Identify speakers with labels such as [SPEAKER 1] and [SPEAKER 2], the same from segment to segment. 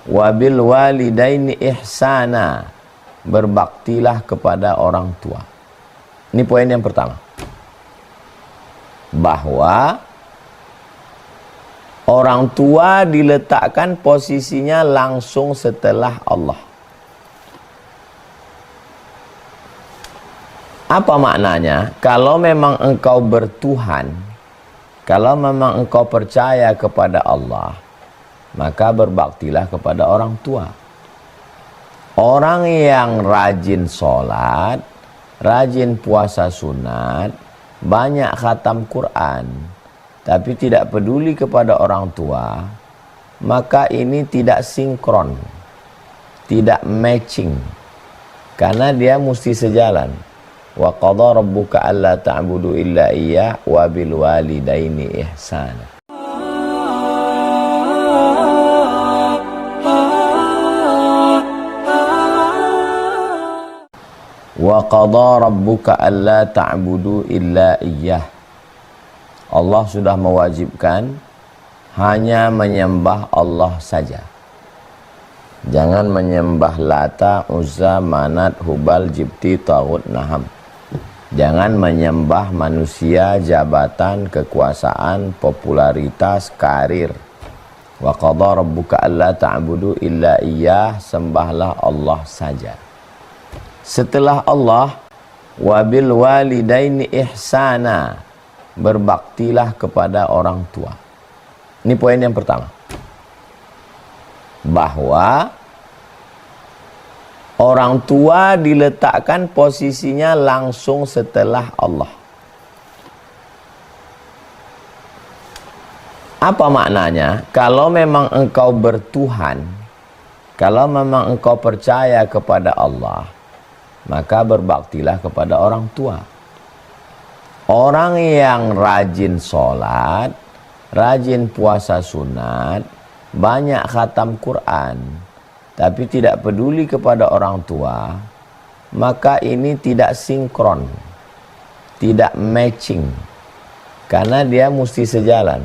[SPEAKER 1] Wabil walidaini ihsana, berbaktilah kepada orang tua. Ini poin yang pertama, bahwa orang tua diletakkan posisinya langsung setelah Allah. Apa maknanya? Kalau memang engkau bertuhan, kalau memang engkau percaya kepada Allah, maka berbaktilah kepada orang tua. Orang yang rajin sholat, rajin puasa sunat, banyak khatam Quran, tapi tidak peduli kepada orang tua, maka ini tidak sinkron, tidak matching, karena dia mesti sejalan. Wa qadha rabbuka alla ta'budu illa iyyah wa bil walidaini ihsana. Wa qadha rabbuka alla ta'budu illa iyyah. Allah sudah mewajibkan hanya menyembah Allah saja. Jangan menyembah Lata, Uzza, Manat, Hubal, Jibti, Taghut, Naham. Jangan menyembah manusia, jabatan, kekuasaan, popularitas, karir. Wa qadha rabbuka alla ta'budu illa iyyah, sembahlah Allah saja. Setelah Allah, wabil walidaini ihsana, berbaktilah kepada orang tua. Ini poin yang pertama, bahwa orang tua diletakkan posisinya langsung setelah Allah. Apa maknanya? Kalau memang engkau bertuhan, kalau memang engkau percaya kepada Allah, maka berbaktilah kepada orang tua. Orang yang rajin sholat, rajin puasa sunat, banyak khatam Quran, tapi tidak peduli kepada orang tua, maka ini tidak sinkron, tidak matching, karena dia mesti sejalan.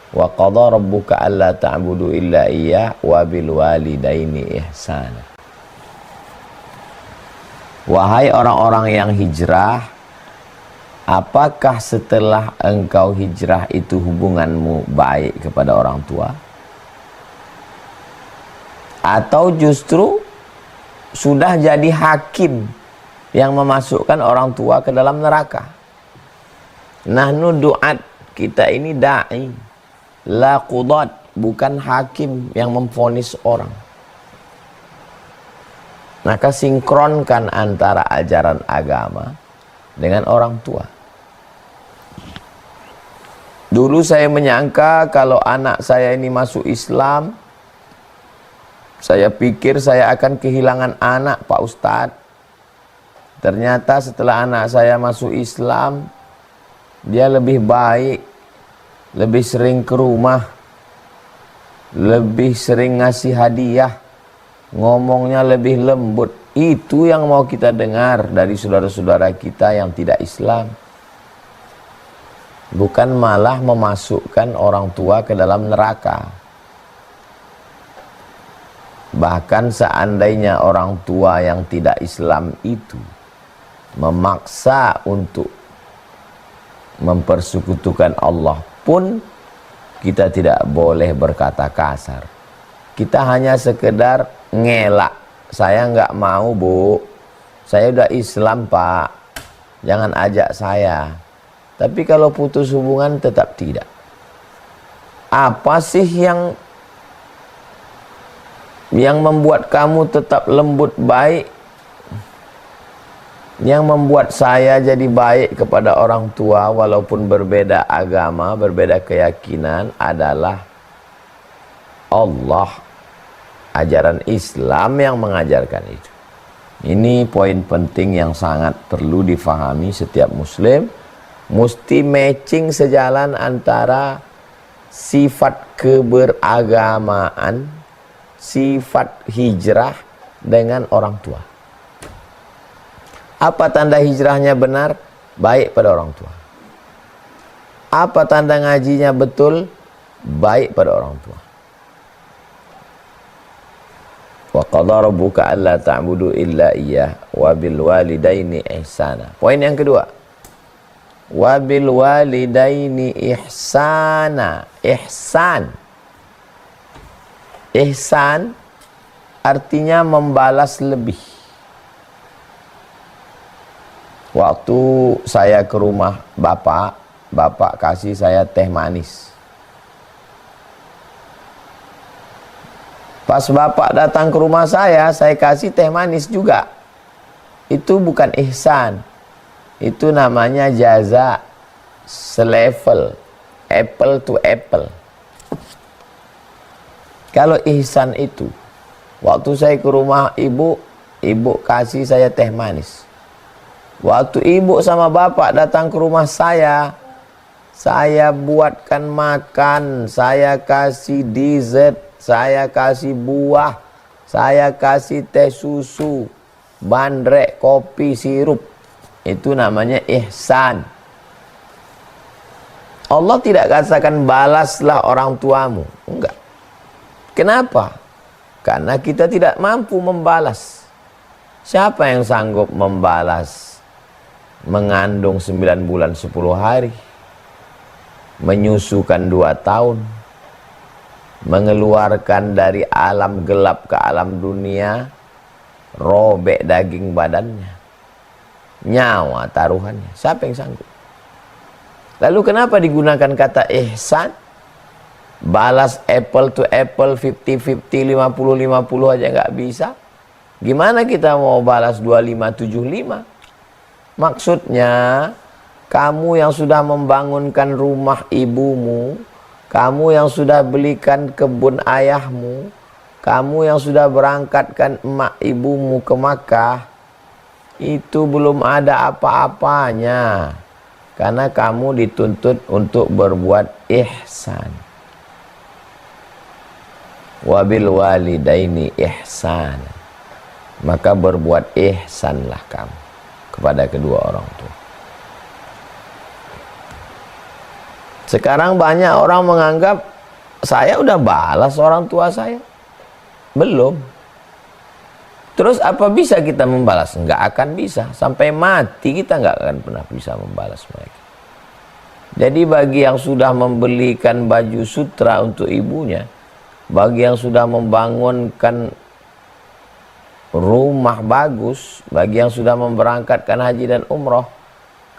[SPEAKER 1] Wa qadha rabbuka alla ta'budu illa iyyah wa bil walidaini ihsana. Wahai orang-orang yang hijrah, apakah setelah engkau hijrah itu hubunganmu baik kepada orang tua? Atau justru sudah jadi hakim yang memasukkan orang tua ke dalam neraka? Nahnu du'at, kita ini da'i, la qudat, bukan hakim yang memvonis orang. Maka sinkronkan antara ajaran agama dengan orang tua. Dulu saya menyangka kalau anak saya ini masuk Islam, saya pikir saya akan kehilangan anak, Pak Ustadz. Ternyata setelah anak saya masuk Islam, dia lebih baik, lebih sering ke rumah, lebih sering ngasih hadiah, ngomongnya lebih lembut. Itu yang mau kita dengar dari saudara-saudara kita yang tidak Islam. Bukan malah memasukkan orang tua ke dalam neraka. Bahkan seandainya orang tua yang tidak Islam itu memaksa untuk mempersekutukan Allah pun, kita tidak boleh berkata kasar. Kita hanya sekedar ngelak. Saya nggak mau, Bu. Saya udah Islam, Pak. Jangan ajak saya. Tapi kalau putus hubungan tetap tidak. Apa sih yang membuat kamu tetap lembut baik, yang membuat saya jadi baik kepada orang tua walaupun berbeda agama, berbeda keyakinan, adalah Allah, ajaran Islam yang mengajarkan itu. Ini poin penting yang sangat perlu difahami setiap muslim. Mesti matching, sejalan antara sifat keberagamaan, sifat hijrah dengan orang tua. Apa tanda hijrahnya benar? Baik pada orang tua. Apa tanda ngajinya betul? Baik pada orang tua. Wa qadara rabbuka alla ta'budu illa iyyah wa bil walidaini ihsana. Poin yang kedua. Wa bil walidaini ihsana. Ihsan. Ihsan artinya membalas lebih. Waktu saya ke rumah bapak kasih saya teh manis. Pas bapak datang ke rumah saya kasih teh manis juga. Itu bukan ihsan. Itu namanya jaza selevel, apple to apple. Kalau ihsan itu, waktu saya ke rumah ibu kasih saya teh manis. Waktu ibu sama bapak datang ke rumah saya buatkan makan, saya kasih dessert, saya kasih buah, saya kasih teh susu, bandrek, kopi, sirup. Itu namanya ihsan. Allah tidak katakan balaslah orang tuamu. Enggak. Kenapa? Karena kita tidak mampu membalas. Siapa yang sanggup membalas mengandung 9 bulan 10 hari, menyusukan 2 tahun, mengeluarkan dari alam gelap ke alam dunia, robek daging badannya, nyawa taruhannya? Siapa yang sanggup? Lalu kenapa digunakan kata ihsan? Balas apple to apple, 50-50, 50-50 aja nggak bisa. Gimana kita mau balas 25-75? Maksudnya, kamu yang sudah membangunkan rumah ibumu, kamu yang sudah belikan kebun ayahmu, kamu yang sudah berangkatkan emak ibumu ke Makkah, itu belum ada apa-apanya. Karena kamu dituntut untuk berbuat ihsan. Wabil walidaini ihsan. Maka berbuat ihsanlah kamu kepada kedua orang tua. Sekarang banyak orang menganggap saya udah balas orang tua saya. Belum. Terus apa bisa kita membalas? Enggak akan bisa. Sampai mati kita enggak akan pernah bisa membalas mereka. Jadi bagi yang sudah membelikan baju sutra untuk ibunya, bagi yang sudah membangunkan rumah bagus, bagi yang sudah memberangkatkan haji dan umroh,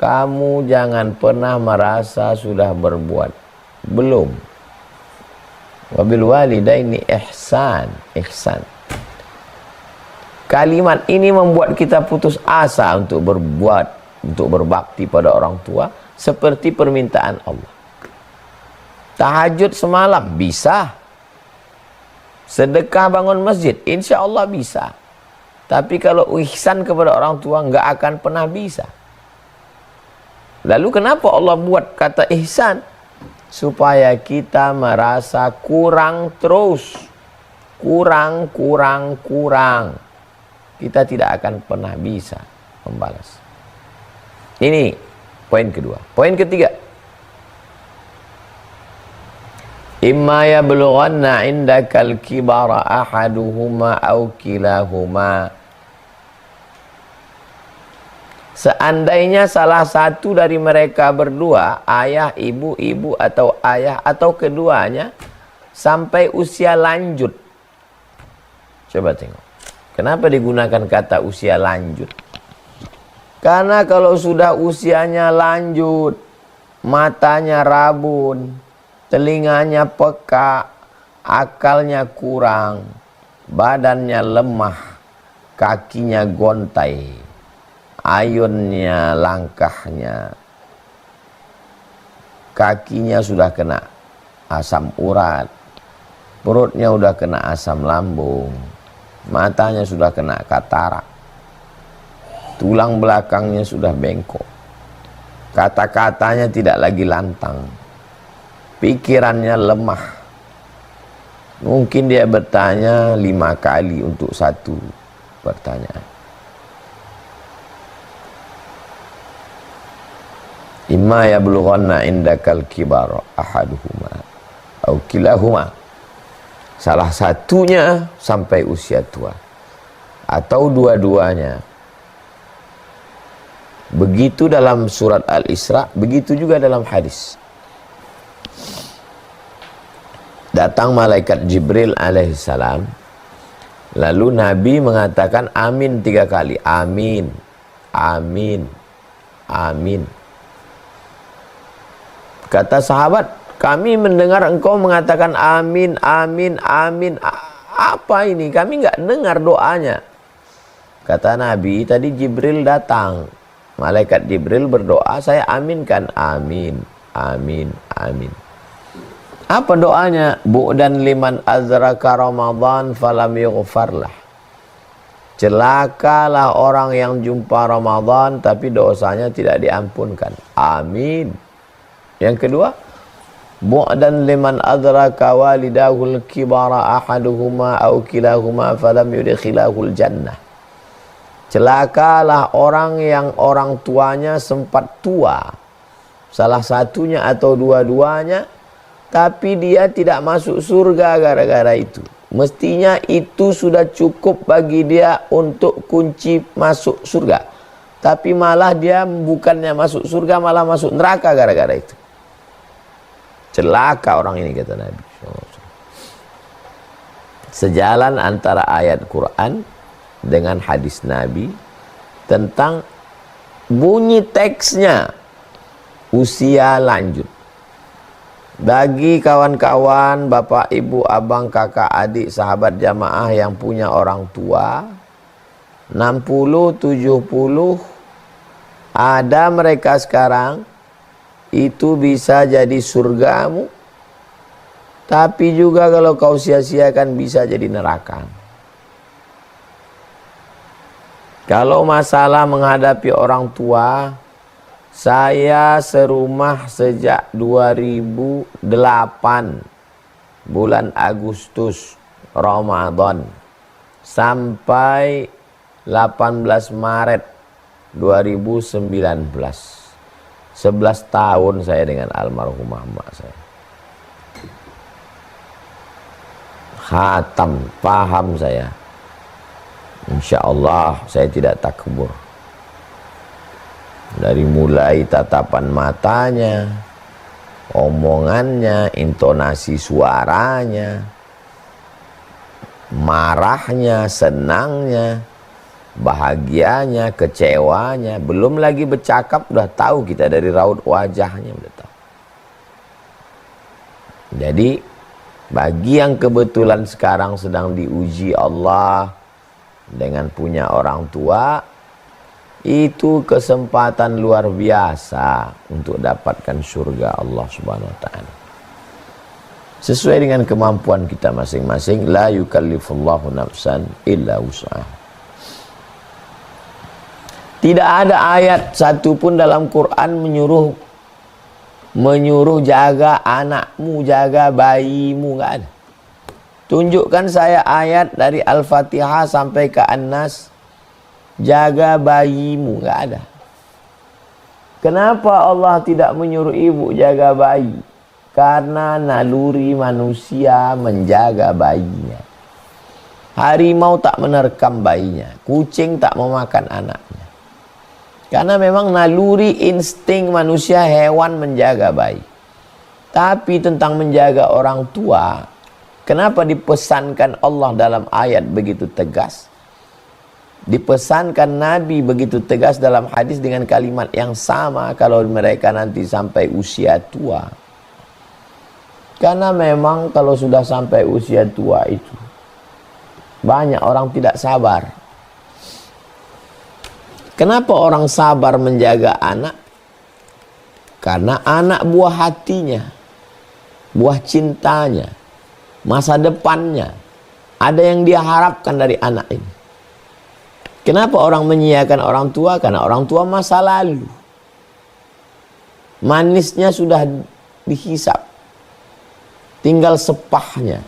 [SPEAKER 1] kamu jangan pernah merasa sudah berbuat. Belum. Wabil walidaini ihsan. Ihsan. Kalimat ini membuat kita putus asa untuk berbuat, untuk berbakti pada orang tua seperti permintaan Allah. Tahajud semalam bisa. Sedekah bangun masjid insya Allah bisa. Tapi kalau ihsan kepada orang tua nggak akan pernah bisa. Lalu kenapa Allah buat kata ihsan? Supaya kita merasa kurang terus. Kurang. Kita tidak akan pernah bisa membalas. Ini poin kedua. Poin ketiga. Imma yablughanna indakal kibara ahaduhuma aw kilahuma. Seandainya salah satu dari mereka berdua, ayah, ibu atau ayah atau keduanya sampai usia lanjut. Coba tengok. Kenapa digunakan kata usia lanjut? Karena kalau sudah usianya lanjut, matanya rabun, telinganya peka, akalnya kurang, badannya lemah, kakinya gontai, ayunnya, langkahnya, kakinya sudah kena asam urat, perutnya sudah kena asam lambung, matanya sudah kena katarak, tulang belakangnya sudah bengkok, kata-katanya tidak lagi lantang, pikirannya lemah. Mungkin dia bertanya 5 kali untuk satu pertanyaan. Imma yablughanna indakal kibar ahaduhuma aw kilahuma. Salah satunya sampai usia tua, atau dua-duanya. Begitu dalam surat Al-Isra, begitu juga dalam hadis. Datang malaikat Jibril alaihissalam, lalu Nabi mengatakan amin 3 kali. Amin, amin, amin. Kata sahabat, kami mendengar engkau mengatakan amin, amin, amin. Apa ini? Kami nggak dengar doanya. Kata Nabi, tadi Jibril datang. Malaikat Jibril berdoa, saya aminkan. Amin, amin, amin. Apa doanya? Bu'dan liman azraka Ramadan falam yughfarlah. Celakalah orang yang jumpa Ramadan tapi dosanya tidak diampunkan. Amin. Yang kedua, bu'dan liman adraka walidahul kibara ahaduhuma aw kilahuma falam yudkhilahul jannah. Celakalah orang yang orang tuanya sempat tua, salah satunya atau dua-duanya, tapi dia tidak masuk surga gara-gara itu. Mestinya itu sudah cukup bagi dia untuk kunci masuk surga. Tapi malah dia bukannya masuk surga, malah masuk neraka gara-gara itu. Celaka orang ini, kata Nabi. Sejalan antara ayat Quran dengan hadis Nabi tentang bunyi teksnya usia lanjut. Bagi kawan-kawan, bapak, ibu, abang, kakak, adik, sahabat jamaah yang punya orang tua 60, 70, ada mereka sekarang, itu bisa jadi surgamu, tapi juga kalau kau sia-siakan bisa jadi neraka. Kalau masalah menghadapi orang tua, saya serumah sejak 2008 bulan Agustus Ramadan sampai 18 Maret 2019. 11 tahun saya dengan almarhumah emak saya. Khatam, paham saya. Insya Allah saya tidak takbur. Dari mulai tatapan matanya, omongannya, intonasi suaranya, marahnya, senangnya, bahagianya, kecewanya, belum lagi bercakap udah tahu kita dari raut wajahnya udah tahu. Jadi bagi yang kebetulan sekarang sedang diuji Allah dengan punya orang tua, itu kesempatan luar biasa untuk dapatkan surga Allah Subhanahu wa taala. Sesuai dengan kemampuan kita masing-masing, la yukallifullahu nafsan illa wus'aha. Tidak ada ayat satupun dalam Quran menyuruh jaga anakmu, jaga bayimu, enggak ada. Tunjukkan saya ayat dari Al-Fatihah sampai ke An-Nas, jaga bayimu, enggak ada. Kenapa Allah tidak menyuruh ibu jaga bayi? Karena naluri manusia menjaga bayinya. Harimau tak menerkam bayinya, kucing tak memakan anaknya. Karena memang naluri insting manusia hewan menjaga bayi. Tapi tentang menjaga orang tua, kenapa dipesankan Allah dalam ayat begitu tegas? Dipesankan Nabi begitu tegas dalam hadis dengan kalimat yang sama kalau mereka nanti sampai usia tua. Karena memang kalau sudah sampai usia tua itu, banyak orang tidak sabar. Kenapa orang sabar menjaga anak? Karena anak buah hatinya, buah cintanya, masa depannya, ada yang dia harapkan dari anak ini. Kenapa orang menyiakan orang tua? Karena orang tua masa lalu, manisnya sudah dihisap, tinggal sepahnya.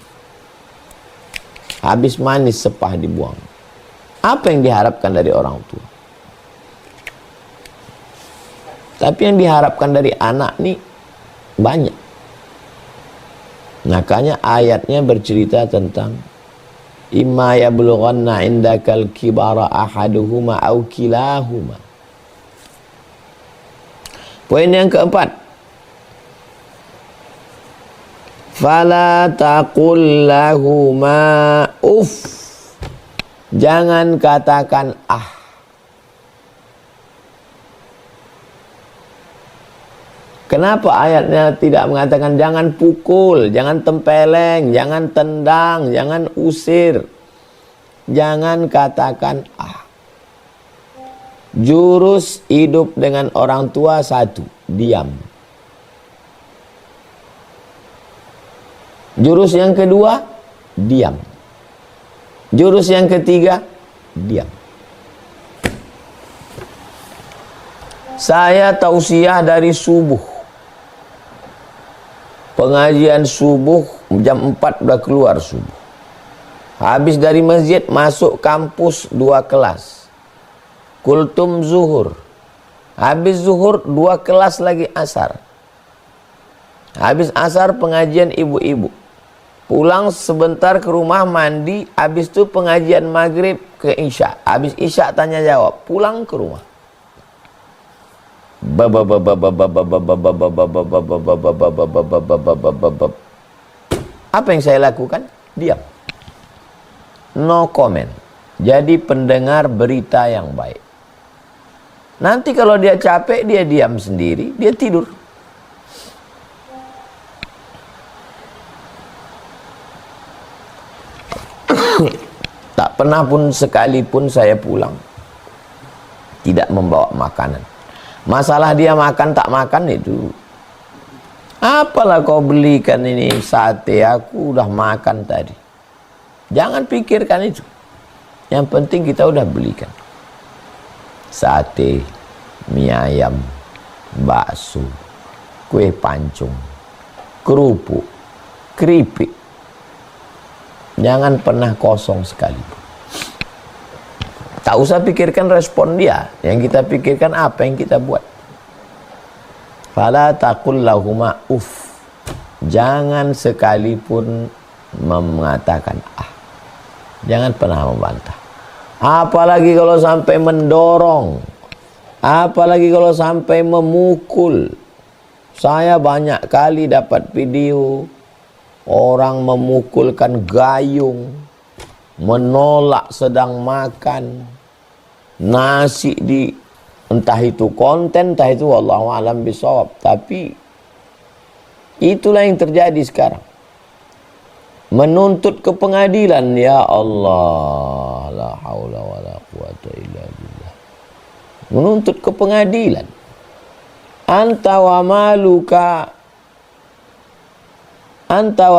[SPEAKER 1] Habis manis, sepah dibuang. Apa yang diharapkan dari orang tua? Tapi yang diharapkan dari anak nih banyak. Makanya ayatnya bercerita tentang imma yablughanna indakal kibara ahaduhuma aw kilahuma. Poin yang keempat, fala taqul lahuma uff. Jangan katakan ah. Kenapa ayatnya tidak mengatakan jangan pukul, jangan tempeleng, jangan tendang, jangan usir. Jangan katakan ah. Jurus hidup dengan orang tua satu, diam. Jurus yang kedua, diam. Jurus yang ketiga, diam. Saya tausiah dari subuh. Pengajian subuh jam 4 udah keluar subuh. Habis dari masjid masuk kampus 2 kelas. Kultum zuhur. Habis zuhur 2 kelas lagi asar. Habis asar pengajian ibu-ibu. Pulang sebentar ke rumah mandi. Habis itu pengajian maghrib ke isya. Habis isya tanya jawab. Pulang ke rumah. Apa yang saya lakukan? Diam. No comment. Jadi pendengar berita yang baik. Nanti kalau dia capek, dia diam sendiri, dia tidur. Tak pernah pun sekalipun saya pulang tidak membawa makanan. Masalah dia makan tak makan itu. Apalah kau belikan ini sate, aku udah makan tadi. Jangan pikirkan itu. Yang penting kita udah belikan. Sate, mie ayam, bakso, kue pancung, kerupuk, keripik. Jangan pernah kosong sekalipun. Tak usah pikirkan respon dia. Yang kita pikirkan apa yang kita buat. Fala taqul lahuma uff. Jangan sekalipun mengatakan ah. Jangan pernah membantah. Apalagi kalau sampai mendorong. Apalagi kalau sampai memukul. Saya banyak kali dapat video orang memukulkan gayung, menolak sedang makan. Nasi di entah itu konten, entah itu wallahu alam bisawab, tapi itulah yang terjadi sekarang. Menuntut ke pengadilan, ya Allah, la haula wala quwata illa billah. Menuntut ke pengadilan. Anta wa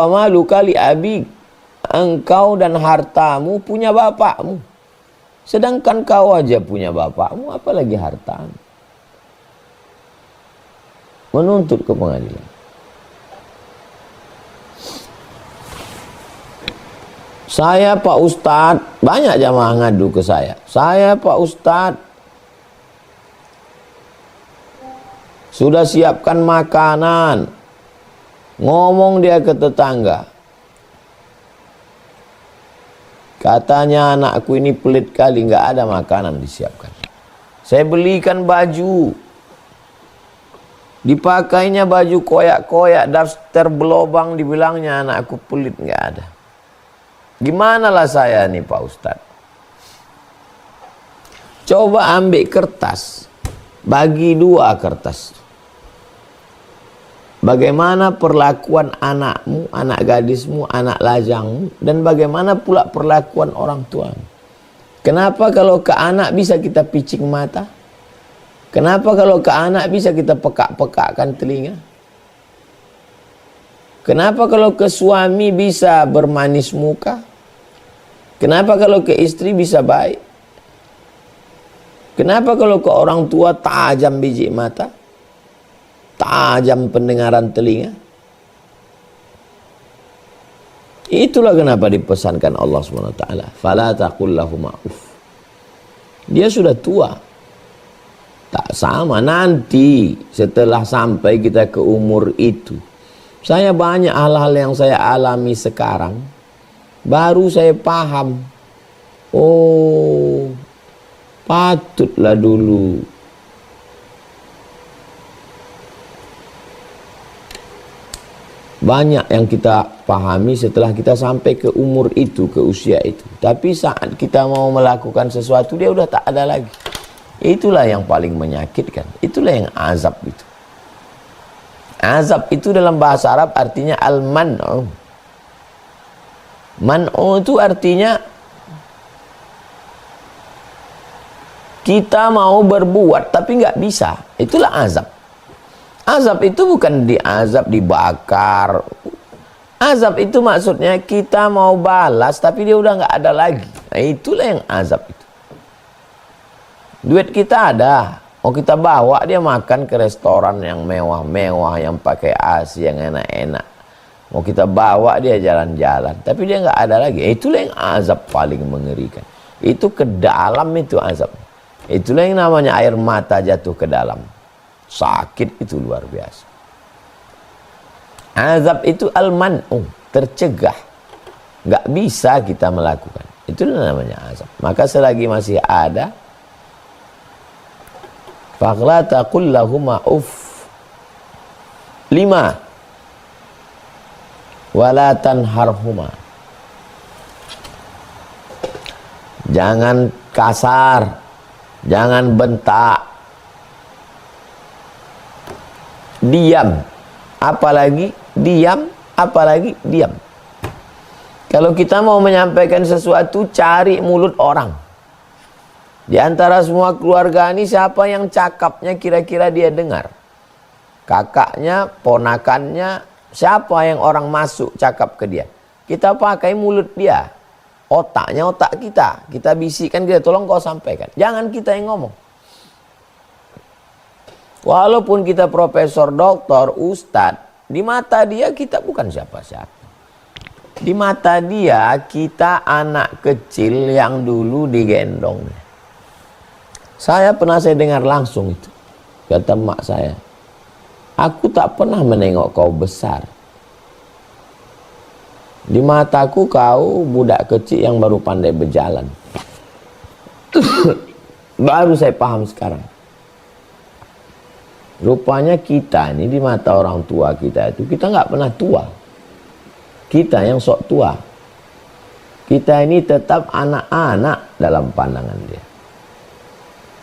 [SPEAKER 1] maluka li abik. Engkau dan hartamu punya bapakmu. Sedangkan kau aja punya bapakmu, apalagi hartamu. Menuntut ke pengadilan. Saya Pak Ustadz, banyak jamaah ngadu ke saya. Saya Pak Ustadz, sudah siapkan makanan. Ngomong dia ke tetangga. Katanya anakku ini pelit kali, nggak ada makanan disiapkan. Saya belikan baju. Dipakainya baju koyak-koyak, daster belobang, dibilangnya anakku pelit, nggak ada. Gimana lah saya nih Pak Ustadz? Coba ambil kertas, bagi 2 kertas. Bagaimana perlakuan anakmu, anak gadismu, anak lajangmu, dan bagaimana pula perlakuan orang tuamu. Kenapa kalau ke anak bisa kita picing mata? Kenapa kalau ke anak bisa kita pekak-pekakkan telinga? Kenapa kalau ke suami bisa bermanis muka? Kenapa kalau ke istri bisa baik? Kenapa kalau ke orang tua tajam biji mata? Tajam pendengaran telinga? Itulah kenapa dipesankan Allah SWT. Fala taqul lahuma uff. Dia sudah tua. Tak sama nanti setelah sampai kita ke umur itu. Saya banyak hal-hal yang saya alami sekarang, baru saya paham. Oh, patutlah dulu banyak yang kita pahami setelah kita sampai ke umur itu, ke usia itu. Tapi saat kita mau melakukan sesuatu, dia udah tak ada lagi. Itulah yang paling menyakitkan. Itulah yang azab itu. Azab itu dalam bahasa Arab artinya al-man'u. Man'u itu artinya kita mau berbuat tapi nggak bisa. Itulah azab. Azab itu bukan diazab, dibakar. Azab itu maksudnya kita mau balas tapi dia udah nggak ada lagi. Nah, itulah yang azab itu. Duit kita ada, mau kita bawa dia makan ke restoran yang mewah-mewah, yang pakai AC yang enak-enak. Mau kita bawa dia jalan-jalan, tapi dia nggak ada lagi. Itulah yang azab paling mengerikan. Itu ke dalam itu azab. Itulah yang namanya air mata jatuh ke dalam. Sakit itu luar biasa. Azab itu al-man'u, tercegah. Nggak bisa kita melakukan. Itulah namanya azab. Maka selagi masih ada, faqla taqul lahuma uff. 5. Wala tanharhuma. Jangan kasar, jangan bentak. Diam, apalagi diam, apalagi diam. Kalau kita mau menyampaikan sesuatu, cari mulut orang. Di antara semua keluarga ini, siapa yang cakapnya kira-kira dia dengar? Kakaknya, ponakannya, siapa yang orang masuk cakap ke dia? Kita pakai mulut dia. Otaknya otak kita. Kita bisikkan dia, tolong kau sampaikan. Jangan kita yang ngomong. Walaupun kita profesor, doktor, ustadz, di mata dia kita bukan siapa-siapa. Di mata dia kita anak kecil yang dulu digendong. Saya dengar langsung itu. Kata mak saya, aku tak pernah menengok kau besar. Di mataku kau budak kecil yang baru pandai berjalan. Baru saya paham sekarang. Rupanya kita ini di mata orang tua kita itu, kita nggak pernah tua. Kita yang sok tua. Kita ini tetap anak-anak dalam pandangan dia.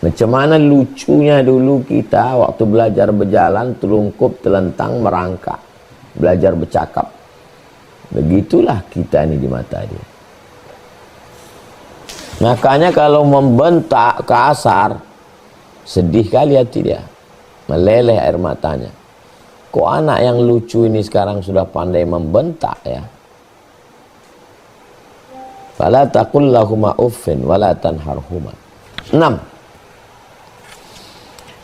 [SPEAKER 1] Macam mana lucunya dulu kita waktu belajar berjalan, telungkup, telentang, merangkak. Belajar bercakap. Begitulah kita ini di mata dia. Makanya kalau membentak kasar, sedih kali hati dia. Meleleh air matanya. Kok anak yang lucu ini sekarang sudah pandai membentak ya? Fala taqul lahuma uffin wala tanharhuma. 6.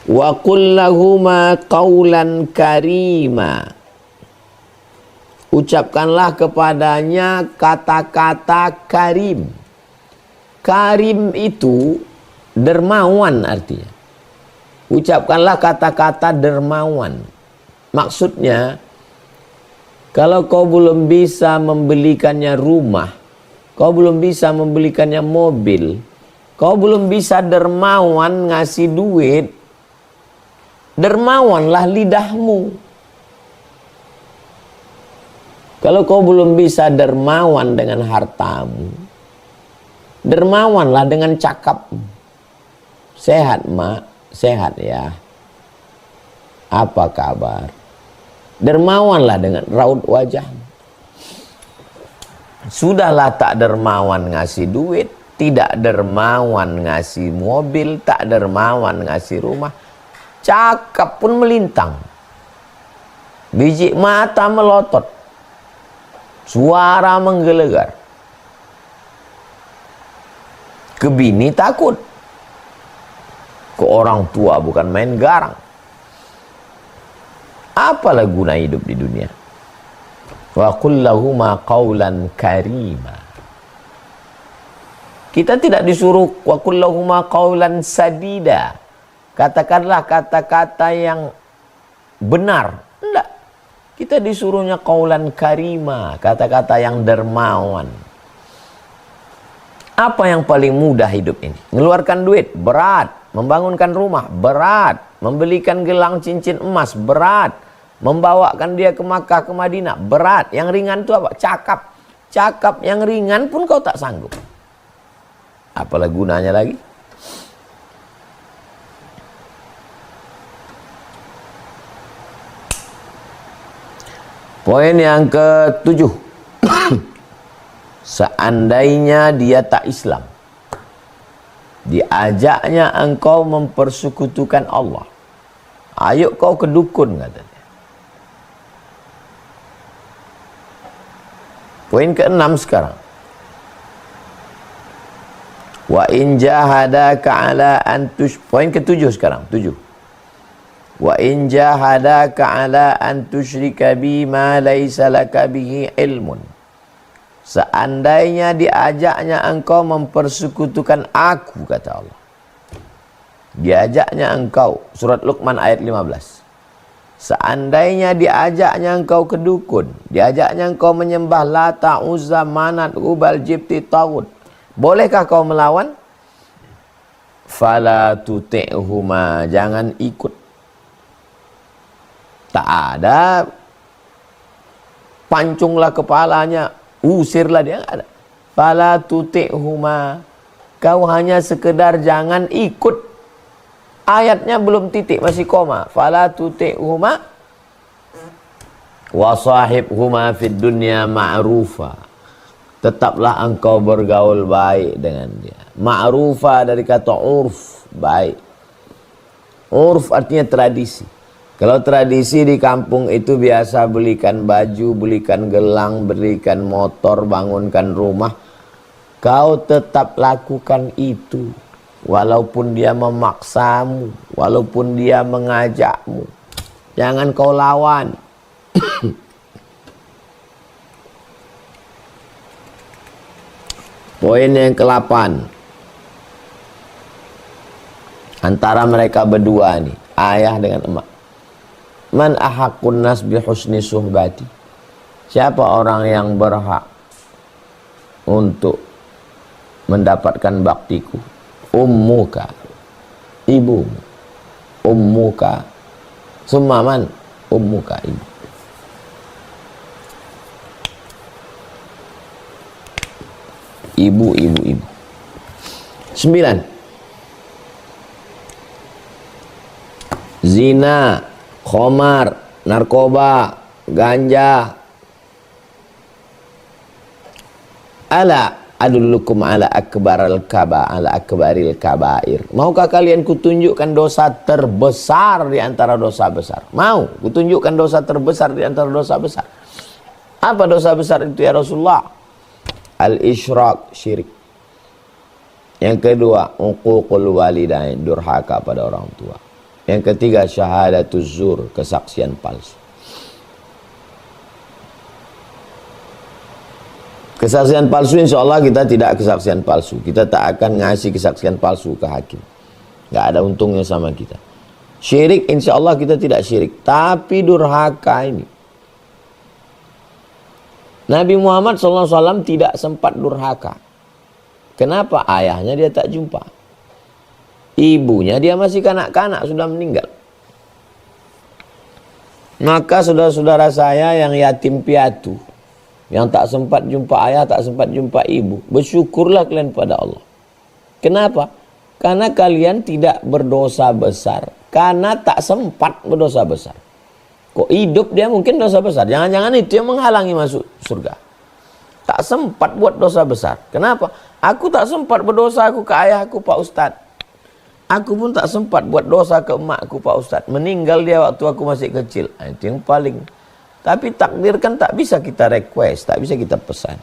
[SPEAKER 1] Wa qul lahuma qawlan karima. Ucapkanlah kepadanya kata-kata karim. Karim itu dermawan artinya. Ucapkanlah kata-kata dermawan. Maksudnya, kalau kau belum bisa membelikannya rumah, kau belum bisa membelikannya mobil, kau belum bisa dermawan ngasih duit, dermawanlah lidahmu. Kalau kau belum bisa dermawan dengan hartamu, dermawanlah dengan cakapmu. Sehat mak, sehat ya. Apa kabar? Dermawanlah dengan raut wajahmu. Sudahlah tak dermawan ngasih duit, tidak dermawan ngasih mobil, tak dermawan ngasih rumah, cakap pun melintang, biji mata melotot, suara menggelegar, ke bini takut, ke orang tua bukan main garang. Apalah guna hidup di dunia? Wa qul lahuma qawlan karima. Kita tidak disuruh wa qul lahuma qawlan sadida. Katakanlah kata-kata yang benar. Enggak. Kita disuruhnya qaulan karima, kata-kata yang dermawan. Apa yang paling mudah hidup ini? Mengeluarkan duit, berat. Membangunkan rumah, berat. Membelikan gelang cincin emas, berat. Membawakan dia ke Makkah, ke Madinah, berat. Yang ringan itu apa? Cakap. Cakap yang ringan pun kau tak sanggup. Apalah gunanya lagi? Poin yang ke-7. Seandainya dia tak Islam, diajaknya engkau mempersekutukan Allah, ayo kau ke dukun, katanya. Poin ke-6 sekarang. Wa in jahadaka ala an poin ke-7 sekarang, 7. Wa in jahadaka ala an tusyrika bi ma laysa laka bihi ilmun. Seandainya diajaknya engkau mempersekutukan aku, kata Allah. Diajaknya engkau, surat Luqman ayat 15. Seandainya diajaknya engkau ke dukun, diajaknya engkau menyembah Lata, Uzza, Manat, Ubal, Jibti, Tawud, bolehkah kau melawan? Fala tuti'huma, jangan ikut. Tak ada pancunglah kepalanya, usirlah dia, enggak ada. Fala tuti'huma, kau hanya sekedar jangan ikut. Ayatnya belum titik, masih koma. Fala tuti'huma wa sahibhuma fid dunya ma'rufa. Tetaplah engkau bergaul baik dengan dia. Ma'rufa dari kata urf, baik. Urf artinya tradisi. Kalau tradisi di kampung itu biasa belikan baju, belikan gelang, belikan motor, bangunkan rumah. Kau tetap lakukan itu. Walaupun dia memaksamu, walaupun dia mengajakmu, jangan kau lawan. Poin yang ke-8. Antara mereka berdua nih, ayah dengan emak. Man ahaqqun nas bi husni suhbati. Siapa orang yang berhak untuk mendapatkan baktiku? Ummuka, ibumu. Ummuka, summaman, ummuka, ibu. Ibu. 9. Zina, khamar, narkoba, ganja. Ala adullukum ala akbaril kabair. Maukah kalian kutunjukkan dosa terbesar di antara dosa besar? Mau kutunjukkan dosa terbesar di antara dosa besar. Apa dosa besar itu ya Rasulullah? Al-isyrak, syirik. Yang kedua, uququl walidain, durhaka pada orang tua. Yang ketiga, syahadatuz zur, kesaksian palsu. Kesaksian palsu, insya Allah kita tidak kesaksian palsu. Kita tak akan ngasih kesaksian palsu ke hakim. Nggak ada untungnya sama kita. Syirik, insya Allah kita tidak syirik. Tapi durhaka ini. Nabi Muhammad SAW tidak sempat durhaka. Kenapa? Ayahnya dia tak jumpa. Ibunya dia masih kanak-kanak, sudah meninggal. Maka saudara-saudara saya yang yatim piatu, yang tak sempat jumpa ayah, tak sempat jumpa ibu, bersyukurlah kalian pada Allah. Kenapa? Karena kalian tidak berdosa besar, karena tak sempat berdosa besar. Kok hidup dia mungkin dosa besar, jangan-jangan itu yang menghalangi masuk surga. Tak sempat buat dosa besar. Kenapa? Aku tak sempat berdosa aku ke ayahku Pak Ustadz. Aku pun tak sempat buat dosa ke emakku Pak Ustadz. Meninggal dia waktu aku masih kecil. Nah, itu yang paling. Tapi takdir kan tak bisa kita request, tak bisa kita pesan.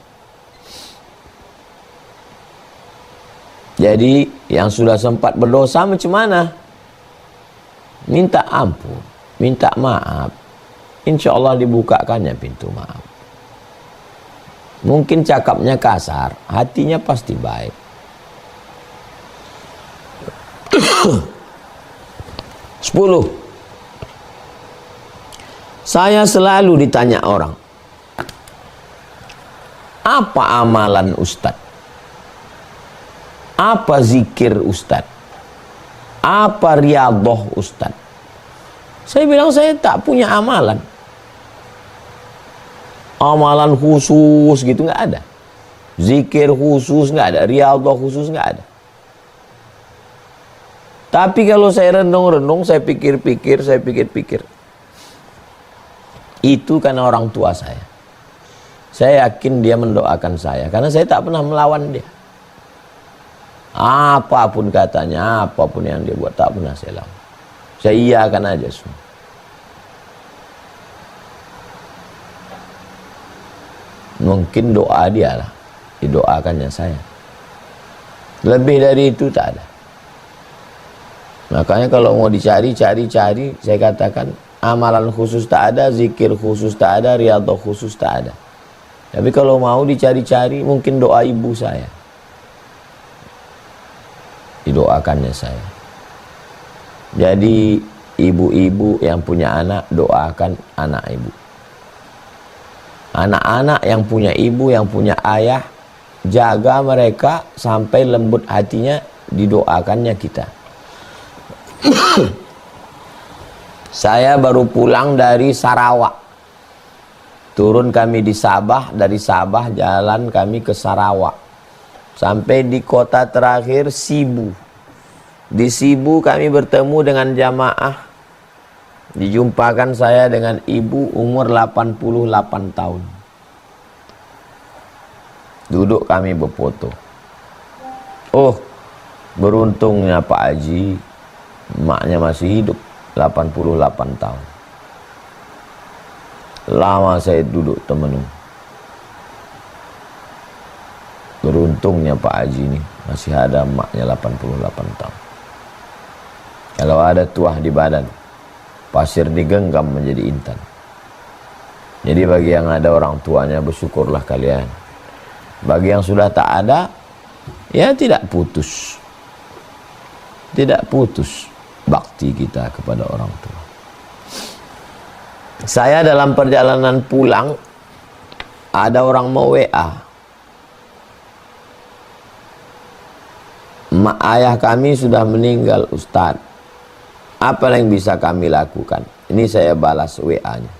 [SPEAKER 1] Jadi yang sudah sempat berdosa macam mana? Minta ampun, minta maaf. Insya Allah dibukakannya pintu maaf. Mungkin cakapnya kasar, hatinya pasti baik. 10. Saya selalu ditanya orang, apa amalan Ustadz? Apa zikir Ustadz? Apa riyadhah Ustadz? Saya bilang saya tak punya amalan. Amalan khusus gitu nggak ada. Zikir khusus nggak ada. Riyadhah khusus nggak ada. Tapi kalau saya renung-renung, saya pikir-pikir, itu karena orang tua saya. Saya yakin dia mendoakan saya, karena saya tak pernah melawan dia. Apapun katanya, apapun yang dia buat, tak pernah saya lawan. Saya iyakan aja semua. Mungkin doa dia lah, didoakannya saya. Lebih dari itu tak ada. Makanya kalau mau dicari, saya katakan amalan khusus tak ada, zikir khusus tak ada, riyadhah khusus tak ada. Tapi kalau mau dicari-cari, mungkin doa ibu saya. Didoakannya saya. Jadi ibu-ibu yang punya anak, doakan anak ibu. Anak-anak yang punya ibu, yang punya ayah, jaga mereka sampai lembut hatinya, didoakannya kita. Saya baru pulang dari Sarawak. Turun kami di Sabah, dari Sabah jalan kami ke Sarawak. Sampai di kota terakhir Sibu. Di Sibu kami bertemu dengan jamaah. Dijumpakan saya dengan ibu umur 88 tahun. Duduk kami berfoto. Oh, beruntungnya Pak Haji, emaknya masih hidup, 88 tahun. Lama saya duduk temenung. Beruntungnya Pak Haji ini masih ada emaknya 88 tahun. Kalau ada tuah di badan, pasir digenggam menjadi intan. Jadi bagi yang ada orang tuanya, bersyukurlah kalian. Bagi yang sudah tak ada, ya tidak putus. Tidak putus bakti kita kepada orang tua. Saya dalam perjalanan pulang, ada orang mau WA. Mak ayah kami sudah meninggal Ustadz. Apa yang bisa kami lakukan? Ini saya balas WA-nya.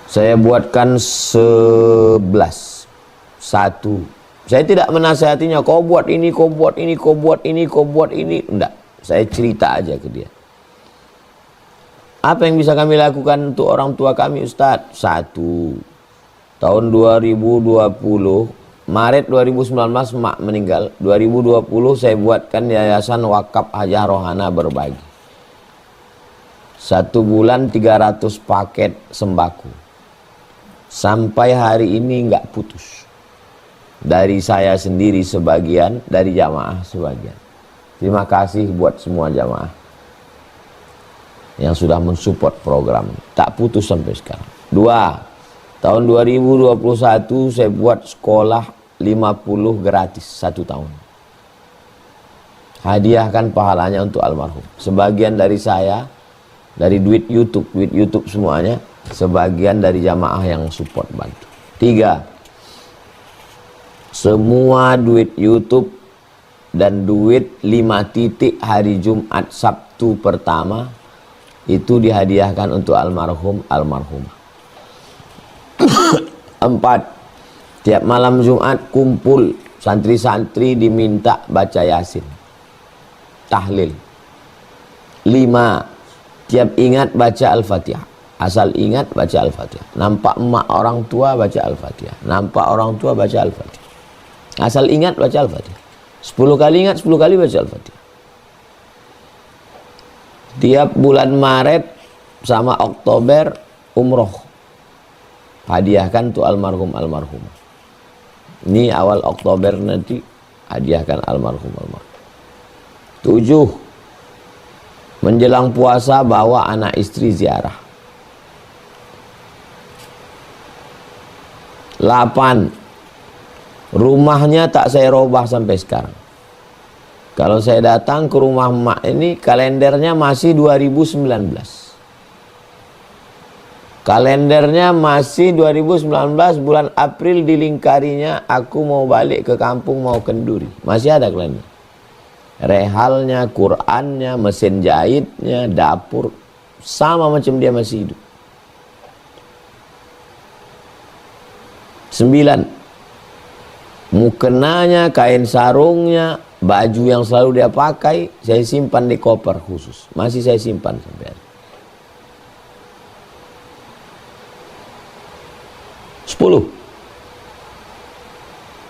[SPEAKER 1] Saya buatkan 11. Satu. Saya tidak menasihatinya, kau buat ini, kau buat ini, kau buat ini, kau buat ini. Enggak. Saya cerita aja ke dia. Apa yang bisa kami lakukan untuk orang tua kami Ustadz? Satu. Tahun 2020, Maret 2019 mak meninggal. 2020 saya buatkan yayasan wakaf Hajah Rohana Berbagi. 1 bulan 300 paket sembako. Sampai hari ini nggak putus. Dari saya sendiri sebagian, dari jamaah sebagian. Terima kasih buat semua jamaah yang sudah mensupport program. Tak putus sampai sekarang. 2. Tahun 2021 saya buat sekolah 50 gratis 1 tahun. Hadiahkan pahalanya untuk almarhum. Sebagian dari saya, dari duit YouTube semuanya. Sebagian dari jamaah yang support bantu. 3. Semua duit YouTube dan duit 5 titik hari Jumat Sabtu pertama itu dihadiahkan untuk almarhumah. 4. Tiap malam Jumat kumpul santri-santri diminta baca Yasin, tahlil. 5. Tiap ingat baca Al-Fatihah. Asal ingat baca Al-Fatihah. Nampak emak orang tua baca Al-Fatihah. Nampak orang tua baca Al-Fatihah. Asal ingat baca Al-Fatihah. 10 kali ingat, 10 kali baca Al-Fatihah. Tiap bulan Maret sama Oktober umroh. Hadiahkan tuh almarhumah. Ini awal Oktober nanti hadiahkan almarhumah. 7. Menjelang puasa bawa anak istri ziarah. 8. Rumahnya tak saya robah sampai sekarang. Kalau saya datang ke rumah emak ini, kalendernya masih 2019. Kalendernya masih 2019, bulan April dilingkarinya aku mau balik ke kampung, mau kenduri. Masih ada kalender. Rehalnya, Qurannya, mesin jahitnya, dapur, sama macam dia masih hidup. 9. Mukenanya, kain sarungnya, baju yang selalu dia pakai, saya simpan di koper khusus. Masih saya simpan sampai hari. 10.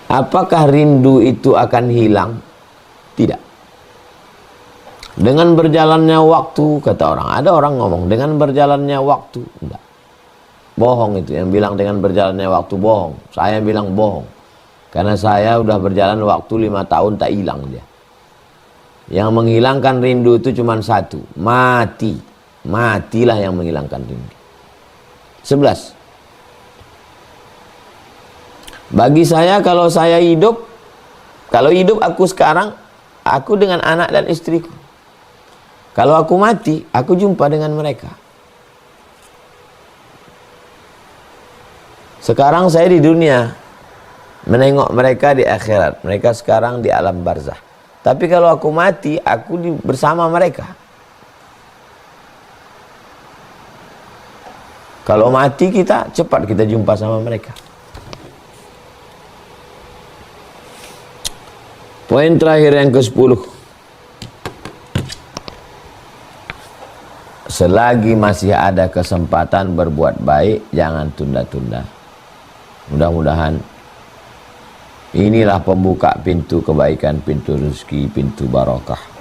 [SPEAKER 1] Apakah rindu itu akan hilang? Tidak. Dengan berjalannya waktu, kata orang. Ada orang ngomong, dengan berjalannya waktu. Enggak. Bohong itu. Yang bilang dengan berjalannya waktu, bohong. Saya bilang bohong. Karena saya udah berjalan waktu 5 tahun, tak hilang dia. Yang menghilangkan rindu itu cuma satu. Mati. Matilah yang menghilangkan rindu. 11. Bagi saya, kalau saya hidup, kalau hidup aku sekarang, aku dengan anak dan istriku. Kalau aku mati, aku jumpa dengan mereka. Sekarang saya di dunia, menengok mereka di akhirat. Mereka sekarang di alam barzah. Tapi kalau aku mati, aku bersama mereka. Kalau mati kita, cepat kita jumpa sama mereka. Poin terakhir yang ke-10. Selagi masih ada kesempatan berbuat baik, jangan tunda-tunda. Mudah-mudahan inilah pembuka pintu kebaikan, pintu rezeki, pintu barakah.